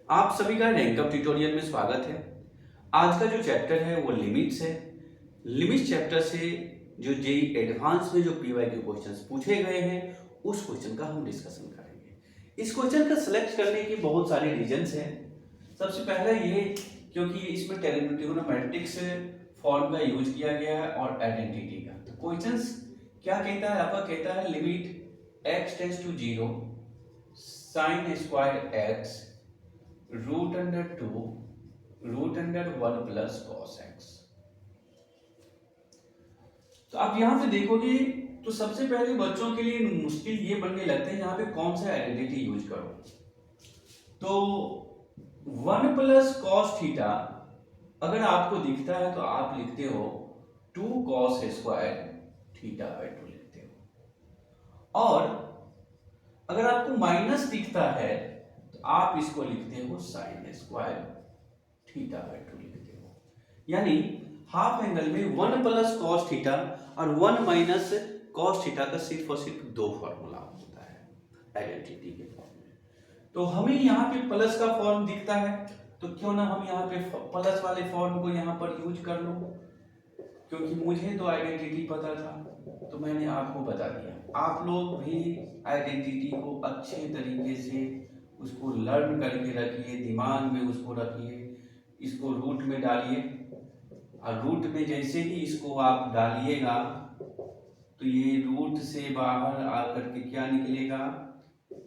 आप सभी का रैंकअप ट्यूटोरियल में स्वागत है। आज का जो चैप्टर है वो लिमिट्स है। लिमिट्स चैप्टर से जो जेई एडवांस में जो पीवाईक्यू क्वेश्चंस पूछे गए हैं उस क्वेश्चन का हम डिस्कशन करेंगे। इस क्वेश्चन का सिलेक्ट करने की बहुत सारे रीजंस हैं। सबसे पहला ये क्योंकि इसमें ट्रिग्नोमेट्रिक्स फॉर्म का यूज किया गया है और आइडेंटिटी का। तो क्वेश्चंस क्या कहता है, आपका कहता है limit x tends to 0 sine square x root under 2 root under 1 plus cos x. तो आप यहां पे देखोगे तो सबसे पहले बच्चों के लिए मुश्किल ये बनने लगते हैं यहाँ पे कौन सा आइडेंटिटी यूज करो। तो 1 प्लस कॉस थीटा अगर आपको दिखता है तो आप लिखते हो 2 कॉस स्क्वायर थीटा बाई 2 लिखते हो। और अगर आपको माइनस दिखता है तो आप इसको लिखते हो साइन स्क्वायर थीटा बाई 2 लिखते हो। यानी हाफ एंगल में 1 प्लस कॉस थीटा और 1 माइनस कॉस थीटा का सिर्फ और सिर्फ दो फॉर्मूला होता है आइडेंटिटी के फॉर्म में। तो हमें यहाँ पे प्लस का फॉर्म दिखता है तो क्यों ना हम यहाँ पे प्लस वाले फॉर्म को यहाँ पर यूज कर लो, क्योंकि मुझे तो आइडेंटिटी पता था तो मैंने आपको बता दिया। आप लोग भी आइडेंटिटी को अच्छे तरीके से उसको लर्न करके रखिए, दिमाग में उसको रखिए, इसको रूट में डालिए और रूट में जैसे ही इसको आप डालिएगा तो ये रूट से बाहर आकर के क्या निकलेगा,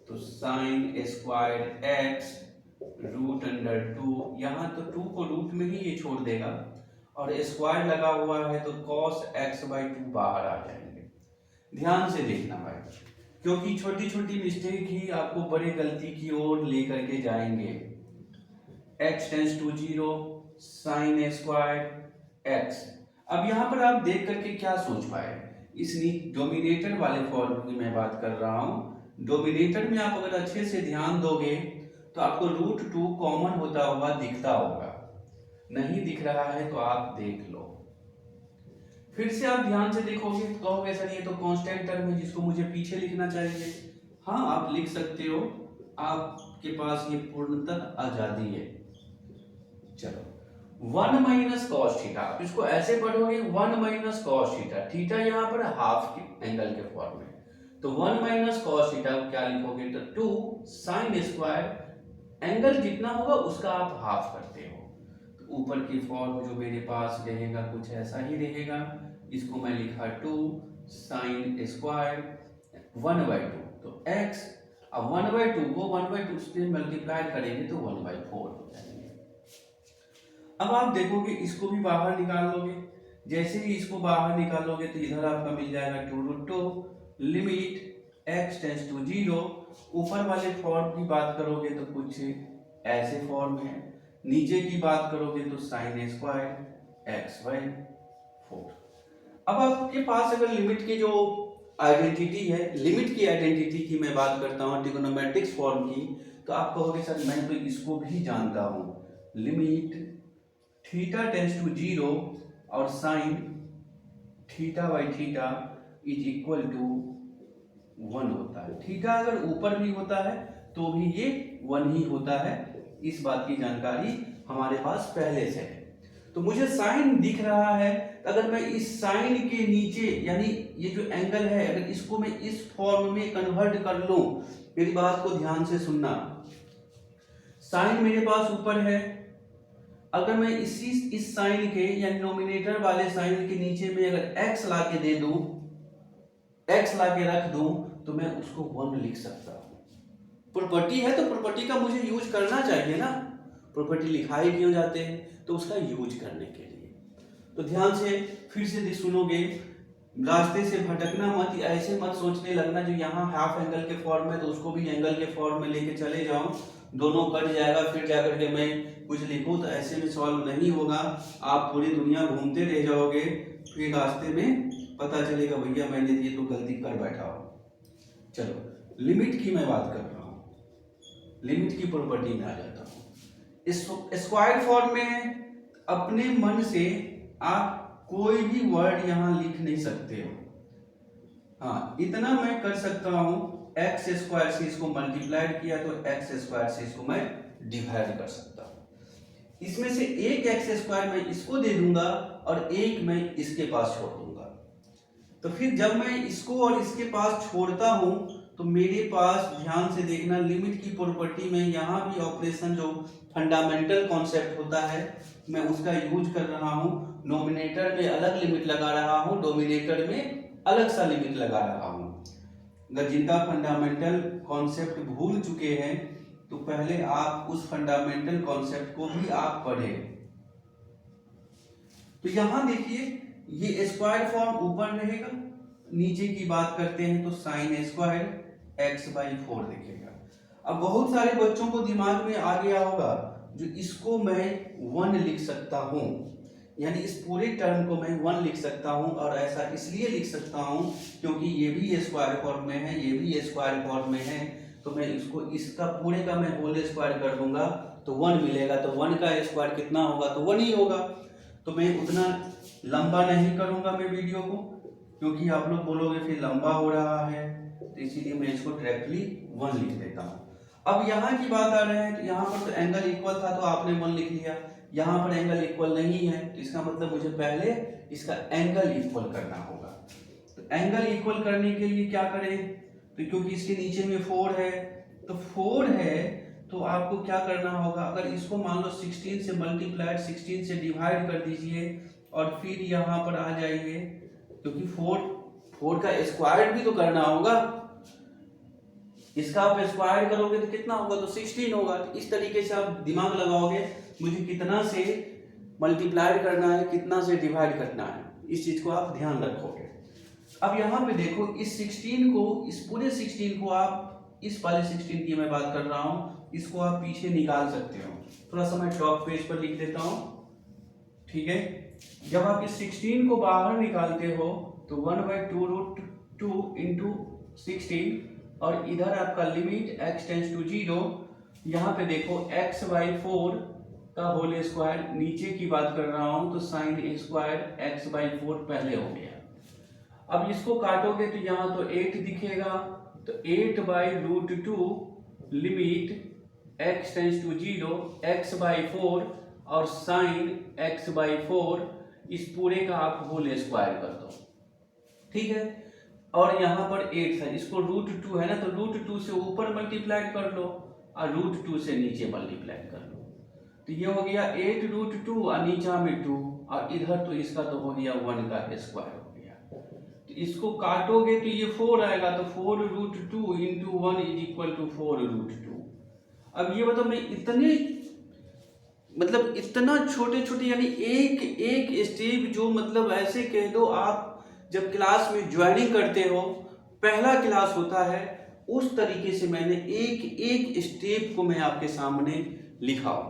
तो sine square x root under 2, यहाँ तो 2 को रूट में ही ये छोड़ देगा और स्क्वायर लगा हुआ है तो cos x बाई 2 बाहर आ जाएंगे। ध्यान से देखना भाई, क्योंकि छोटी छोटी मिस्टेक ही आपको बड़े गलती की ओर लेकर के जाएंगे। x tends to 0 sine square x। अब यहाँ पर आप देख करके क्या सोच पाए, इस डोमिनेटर वाले फॉर्म की मैं बात कर रहा हूँ। डोमिनेटर में आप अगर अच्छे से ध्यान दोगे तो आपको रूट 2 कॉमन होता हुआ दिखता होगा। नहीं दिख रहा है तो आप देख लो, फिर से आप ध्यान से देखोगे तो कहोगे सर ये तो कांस्टेंट टर्म है जिसको मुझे पीछे लिखना चाहिए। हाँ आप लिख सकते हो, आपके पास ये पूर्णतः आजादी है। चलो 1 माइनस कॉस थीटा, आप इसको ऐसे पढ़ोगे 1 माइनस कॉस थीटा, थीटा यहाँ पर हाफ के एंगल के फॉर्म में, तो 1 माइनस कॉस थीटा क्या लिखोगे तो 2 साइन स्क्वायर, एंगल जितना होगा उसका आप हाफ करते हो। तो ऊपर की फॉर्म जो मेरे पास रहेगा कुछ ऐसा ही रहेगा, इसको मैं लिखा 2 साइन स्क्वायर 1 बाई 2 तो x, अब 1 बाई 2 को 1 बाई 2 से मल्टीप्लाई करेंगे तो 1 बाई 4 हो जाएंगे। अब आप देखोगे इसको भी बाहर निकाल लोगे, जैसे ही इसको बाहर निकालोगे तो इधर आपका मिल जाएगा 2 root 2 limit x tends to 0। ऊपर वाले फॉर्म की बात करोगे तो कुछ ऐसे फॉर्म है, नीचे की बात करोगे तो साइन स्क्वायर x बाई 4। अब आपके पास अगर लिमिट की जो आइडेंटिटी है, लिमिट की आइडेंटिटी की मैं बात करता हूँ ट्रिग्नोमेट्रिक्स फॉर्म की, तो आप कहोगे सर मैं तो इसको भी जानता हूँ, लिमिट थीटा टेंड्स टू 0 और sine theta by theta is equal to 1 होता है। थीटा अगर ऊपर भी होता है तो भी ये 1 ही होता है, इस बात की जानकारी हमारे पास पहले से है। तो मुझे साइन दिख रहा है, अगर मैं इस साइन के नीचे यानी ये जो एंगल है अगर इसको मैं इस फॉर्म में कन्वर्ट कर लूं, मेरी बात को ध्यान से सुनना, साइन मेरे पास ऊपर है, अगर मैं इस साइन के यानी नोमिनेटर वाले साइन के नीचे में अगर x ला के दे दूं, x ला के रख दूं तो मैं उसको 1 लिख सकता हूं। प्रॉपर्टी है तो प्रॉपर्टी का मुझे यूज करना चाहिए ना, प्रॉपर्टी लिखाई क्यों जाते हैं तो उसका यूज करने के लिए। तो ध्यान से फिर से सुनोगे, रास्ते से भटकना मत, ऐसे मत सोचने लगना जो यहाँ हाफ एंगल के फॉर्म में तो उसको भी एंगल के फॉर्म में लेके चले जाऊं, दोनों कट जाएगा फिर जाकर के मैं कुछ लिखूं, तो ऐसे में सॉल्व नहीं होगा। आप पूरी दुनिया घूमते रह जाओगे, फिर रास्ते में पता चलेगा भैया मैंने ये तो गलती कर बैठा हूं। चलो लिमिट की मैं बात कर रहा हूं, लिमिट की प्रॉपर्टी में आ जाता हूं। स्क्वायर फॉर्म में अपने मन से आप कोई भी वर्ड यहां लिख नहीं सकते हो। हाँ इतना मैं कर सकता हूं एक्स स्क्वायर से इसको मल्टीप्लाइड किया तो एक्स स्क्वायर से इसको मैं डिवाइड कर सकता हूं। इसमें से एक एक्स स्क्वायर मैं इसको दे दूंगा और एक मैं इसके पास छोड़ दूंगा। तो फिर जब मैं इसको और इसके पास छोड़ता हूं तो मेरे पास, ध्यान से देखना, लिमिट की प्रॉपर्टी में यहां भी ऑपरेशन जो फंडामेंटल कॉन्सेप्ट होता है मैं उसका यूज कर रहा हूं। नोमिनेटर में अलग लिमिट लगा रहा हूं, डोमिनेटर में अलग सा लिमिट लगा रहा हूं। अगर जिनका फंडामेंटल कॉन्सेप्ट भूल चुके हैं तो पहले आप उस फंडामेंटल कॉन्सेप्ट को भी आप पढ़ें। तो यहां देखिए ये स्क्वायर फॉर्म ऊपर रहेगा, नीचे की बात करते हैं तो साइन स्क्वायर x/4 दिखेगा। अब बहुत सारे बच्चों को दिमाग में आ गया होगा जो इसको मैं 1 लिख सकता हूं, यानी इस पूरे टर्म को मैं 1 लिख सकता हूं, और ऐसा इसलिए लिख सकता हूं क्योंकि ये भी स्क्वायर फॉर्म में है, ये भी स्क्वायर फॉर्म में है, तो मैं इसको, इसका पूरे का मैं होल स्क्वायर कर दूंगा तो 1 मिलेगा। तो 1 का स्क्वायर कितना होगा, तो 1 ही होगा। तो मैं उतना लंबा नहीं करूंगा मैं वीडियो को, क्योंकि आप लोग बोलोगे फिर लंबा हो रहा है, तो इसीलिए मैं इसको डायरेक्टली 1 लिख देता हूँ। अब यहाँ की बात आ रहे हैं तो यहाँ पर तो एंगल इक्वल था तो आपने 1 लिख लिया, यहाँ पर एंगल इक्वल नहीं है तो इसका मतलब मुझे पहले इसका एंगल इक्वल करना होगा। तो एंगल इक्वल करने के लिए क्या करें, तो क्योंकि इसके नीचे में 4 है, तो 4 है तो आपको क्या करना होगा, अगर इसको मान लो 16 से मल्टीप्लाइड 16 से डिवाइड कर दीजिए और फिर यहाँ पर आ जाइए, क्योंकि 4 का स्क्वायर भी तो करना होगा। इसका आप स्क्वायर करोगे तो कितना होगा, तो 16 होगा। तो इस तरीके से आप दिमाग लगाओगे मुझे कितना से मल्टीप्लाइड करना है, कितना से डिवाइड करना है, इस चीज को आप ध्यान रखोगे। अब यहाँ पे देखो इस 16 को, इस पूरे 16 को आप, इस वाले 16 की मैं बात कर रहा हूँ, इसको आप पीछे निकाल सकते हो। थोड़ा सा मैं टॉप पेज पर लिख देता हूँ, ठीक है। जब आप इस 16 को बाहर निकालते हो तो 1/2√2 इंटू 16 और इधर आपका लिमिट x टेंस टू 0। यहाँ पे देखो x/4 का होल स्क्वायर, नीचे की बात कर रहा हूँ तो साइन स्क्वायर x/4 पहले हो गया। अब इसको काटोगे तो यहाँ तो 8 दिखेगा, तो 8/√2 limit x tense to 0 x/4 और साइन x/4, इस पूरे का आप होल स्क्वायर कर दो, ठीक है। और यहाँ पर 8 था, इसको √2 है ना, तो √2 से ऊपर मल्टीप्लाइड कर लो और √2 से नीचे मल्टीप्लाइड कर लो, तो ये हो गया 8√2 और नीचा में 2, और इधर तो इसका तो हो गया 1 का स्क्वायर हो गया। तो इसको काटोगे तो ये 4 आएगा, तो 4√2 इंटू 1 इज इक्वल टू 4√2। अब ये मतलब मैं इतना छोटे छोटे, यानी एक एक स्टेप जो मतलब ऐसे कह दो आप जब क्लास में ज्वाइनिंग करते हो, पहला क्लास होता है, उस तरीके से मैंने एक एक स्टेप को मैं आपके सामने लिखा हो,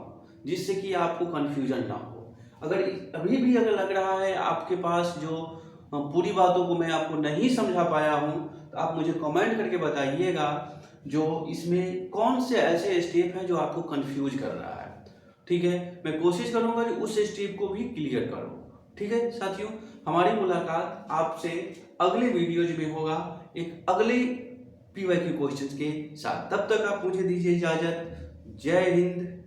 जिससे कि आपको कंफ्यूजन ना हो। अगर अभी भी अगर लग रहा है आपके पास जो पूरी बातों को मैं आपको नहीं समझा पाया हूँ, तो आप मुझे कमेंट करके बताइएगा जो इसमें कौन से ऐसे स्टेप हैं जो आपको कंफ्यूज कर रहा है, ठीक है। मैं कोशिश करूंगा कि उस स्टेप को भी क्लियर करूं, ठीक है साथियों। हमारी मुलाकात आपसे अगले वीडियोज में होगा एक अगले PYQ क्वेश्चन के साथ। तब तक आप मुझे दीजिए इजाजत। जय हिंद,